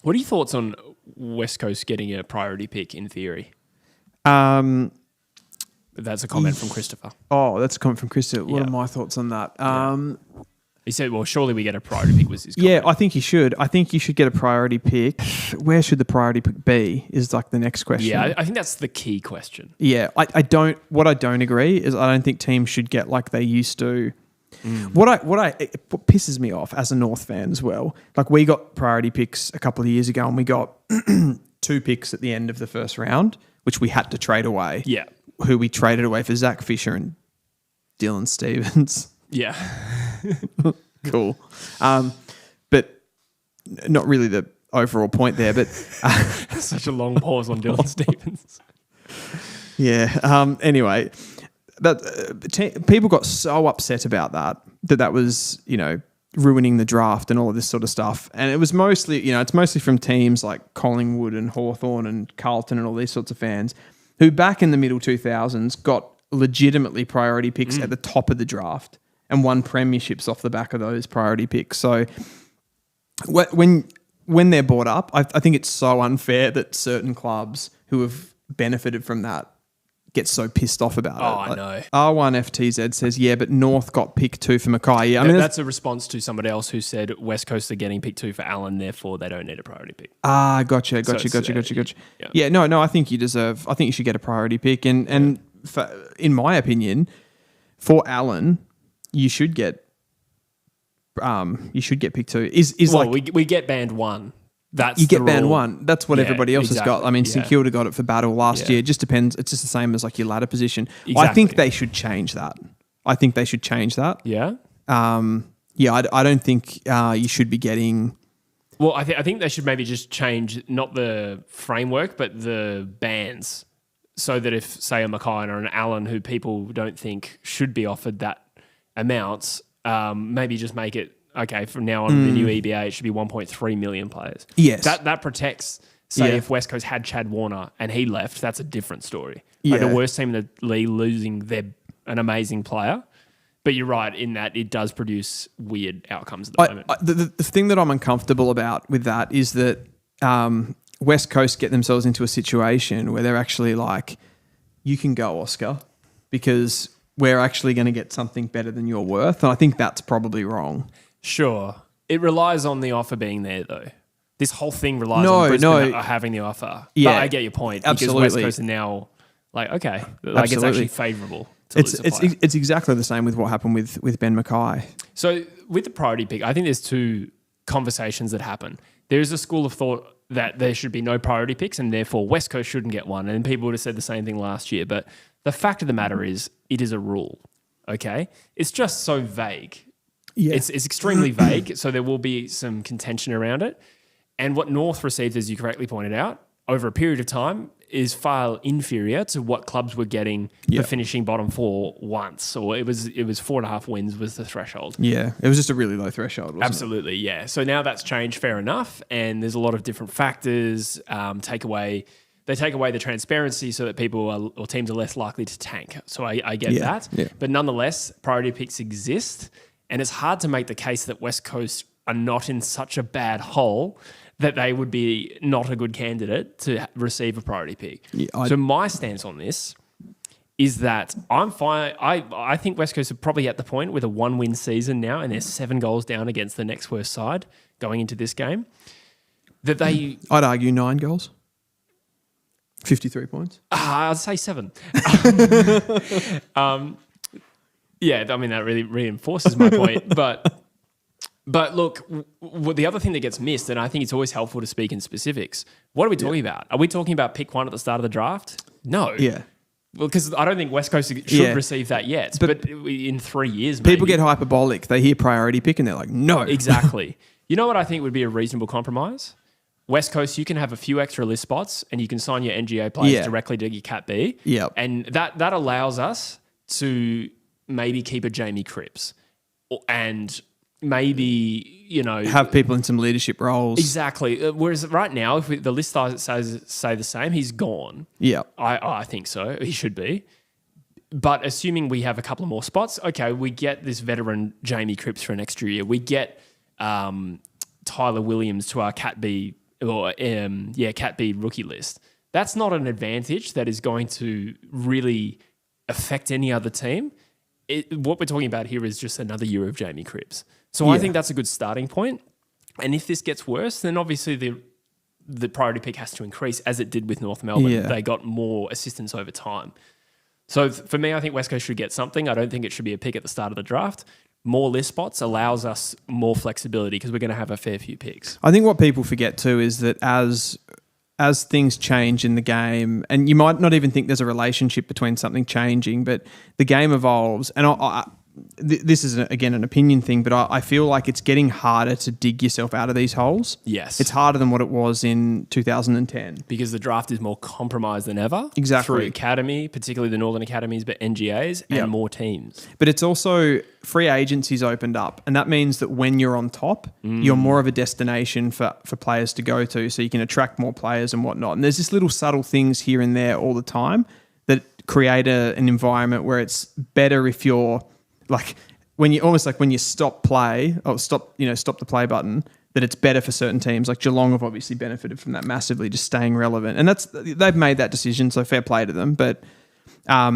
What are your thoughts on West Coast getting a priority pick in theory? That's a comment from Christopher. Oh, that's a comment from Christopher. What are my thoughts on that? He said, well, surely we get a priority pick was his comment. Yeah, I think you should. I think you should get a priority pick. Where should the priority pick be is like the next question. Yeah, I think that's the key question. Yeah, I don't agree is I don't think teams should get like they used to. What pisses me off as a North fan as well, like we got priority picks a couple of years ago and we got 2 picks at the end of the first round, which we had to trade away. Yeah. Who we traded away for Zach Fisher and Dylan Stevens. Yeah. Cool. But not really the overall point there, but such a long pause on Dylan Stevens. Yeah. Anyway, people got so upset about that was, ruining the draft and all of this sort of stuff. And it was mostly, it's mostly from teams like Collingwood and Hawthorn and Carlton and all these sorts of fans who back in the middle 2000s got legitimately priority picks at the top of the draft and won premierships off the back of those priority picks. So when they're bought up, I think it's so unfair that certain clubs who have benefited from that get so pissed off about it. I know. R1FTZ says, yeah, but North got pick 2 for Mackay. Yeah, I mean, that's a response to somebody else who said West Coast are getting pick 2 for Allen, therefore they don't need a priority pick. Gotcha. Yeah, no, I think you should get a priority pick. And in my opinion, for Allen, you should get pick 2. We get band 1. You get band 1. That's what everybody else has got. I mean, St Kilda got it for battle last year. It just depends. It's just the same as like your ladder position. Exactly. I think they should change that. Yeah? I don't think you should be getting... Well, I think they should maybe just change not the framework, but the bands, so that if, say, a Mackay or an Allen who people don't think should be offered that amounts, maybe just make it, okay, from now on, the new EBA, it should be 1.3 million players. Yes. That protects, say, if West Coast had Chad Warner and he left, that's a different story. Yeah. Like the worst team in the league losing an amazing player. But you're right in that it does produce weird outcomes at the moment. The thing that I'm uncomfortable about with that is that West Coast get themselves into a situation where they're actually like, you can go, Oscar, because we're actually going to get something better than you're worth. And I think that's probably wrong. Sure. It relies on the offer being there, though. This whole thing relies on Brisbane having the offer. Yeah, but I get your point. Absolutely. Because West Coast are now like, okay, like it's actually favourable. It's exactly the same with what happened with Ben Mackay. So with the priority pick, I think there's 2 conversations that happen. There is a school of thought that there should be no priority picks and therefore West Coast shouldn't get one. And people would have said the same thing last year. But the fact of the matter is it is a rule, okay? It's just so vague. Yeah. It's extremely vague, so there will be some contention around it. And what North received, as you correctly pointed out, over a period of time is far inferior to what clubs were getting for finishing bottom 4 once. Or it was 4.5 wins was the threshold. Yeah, it was just a really low threshold, wasn't Absolutely, yeah. So now that's changed, fair enough, and there's a lot of different factors. They take away the transparency so that people or teams are less likely to tank. So I get that. Yeah. But nonetheless, priority picks exist, and it's hard to make the case that West Coast are not in such a bad hole that they would be not a good candidate to receive a priority pick. Yeah, so my stance on this is that I'm fine. I think West Coast are probably at the point with a 1-win season now, and they're 7 goals down against the next worst side going into this game. I'd argue 9 goals. 53 points. I'd say 7. Yeah, I mean, that really reinforces my point. But look, the other thing that gets missed, and I think it's always helpful to speak in specifics, what are we talking about? Are we talking about pick 1 at the start of the draft? No. Yeah. Well, because I don't think West Coast should receive that yet. But in 3 years, people get hyperbolic. They hear priority pick and they're like, no. Exactly. You know what I think would be a reasonable compromise? West Coast, you can have a few extra list spots and you can sign your NGA players directly to your Cat B. Yep. And that allows us to maybe keep a Jamie Cripps and maybe, have people in some leadership roles. Exactly. Whereas right now, if the list say the same, he's gone. Yeah. I think so. He should be. But assuming we have a couple of more spots, okay, we get this veteran Jamie Cripps for an extra year. We get Tyler Williams to our Cat B or Cat B rookie list. That's not an advantage that is going to really affect any other team. What we're talking about here is just another year of Jamie Cripps. So I think that's a good starting point. And if this gets worse, then obviously the priority pick has to increase, as it did with North Melbourne. Yeah. They got more assistance over time. So for me, I think West Coast should get something. I don't think it should be a pick at the start of the draft. More list spots allows us more flexibility because we're going to have a fair few picks. I think what people forget too is that as things change in the game, and you might not even think there's a relationship between something changing, but the game evolves. And this is, again, an opinion thing, but I feel like it's getting harder to dig yourself out of these holes. Yes. It's harder than what it was in 2010. Because the draft is more compromised than ever. Exactly. Through academy, particularly the Northern Academies, but NGAs and more teams. But it's also free agency's opened up, and that means that when you're on top, you're more of a destination for players to go to, so you can attract more players and whatnot. And there's just little subtle things here and there all the time that create an environment where it's better if you're like when you stop play or stop the play button, that it's better for certain teams. Like Geelong have obviously benefited from that massively, just staying relevant, and they've made that decision. So fair play to them. But I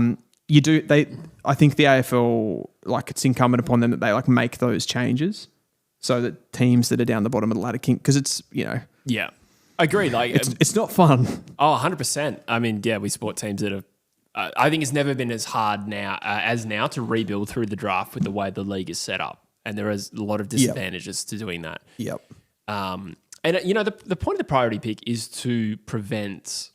think the AFL, like, it's incumbent upon them that they like make those changes so that teams that are down the bottom of the ladder can, because it's yeah, I agree. Like it's not fun. 100%. I mean, yeah, we support teams that have. I think it's never been as hard now to rebuild through the draft with the way the league is set up, and there is a lot of disadvantages to doing that. Yep. And the point of the priority pick is to prevent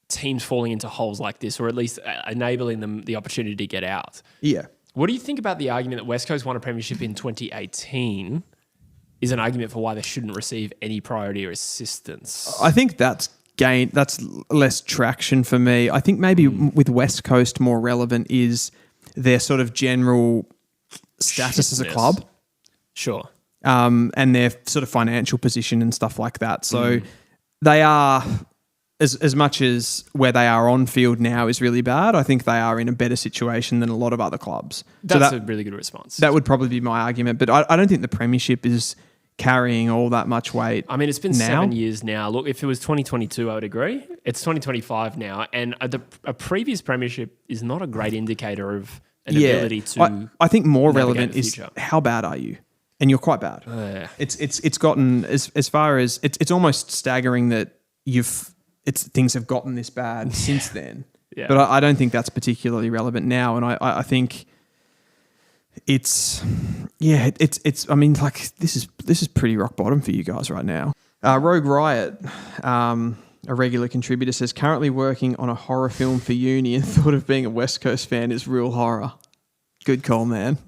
teams falling into holes like this, or at least enabling them the opportunity to get out. Yeah. What do you think about the argument that West Coast won a premiership in 2018 is an argument for why they shouldn't receive any priority or assistance? I think that's less traction for me. I think maybe with West Coast more relevant is their sort of general status as a club. Sure. And their sort of financial position and stuff like that. So they are, as much as where they are on field now is really bad, I think they are in a better situation than a lot of other clubs. That's a really good response. That would probably be my argument. But I don't think the premiership is carrying all that much weight. I mean, it's been 7 years now. Look, if it was 2022, I would agree. It's 2025 now, and a previous premiership is not a great indicator of an ability to. I think more relevant is how bad are you, and you're quite bad. It's gotten as far as it's almost staggering that things have gotten this bad since then. Yeah. But I don't think that's particularly relevant now, and I think. It's I mean, like, this is pretty rock bottom for you guys right now. Rogue Riot, a regular contributor, says currently working on a horror film for uni and thought of being a West Coast fan is real horror. Good call, man.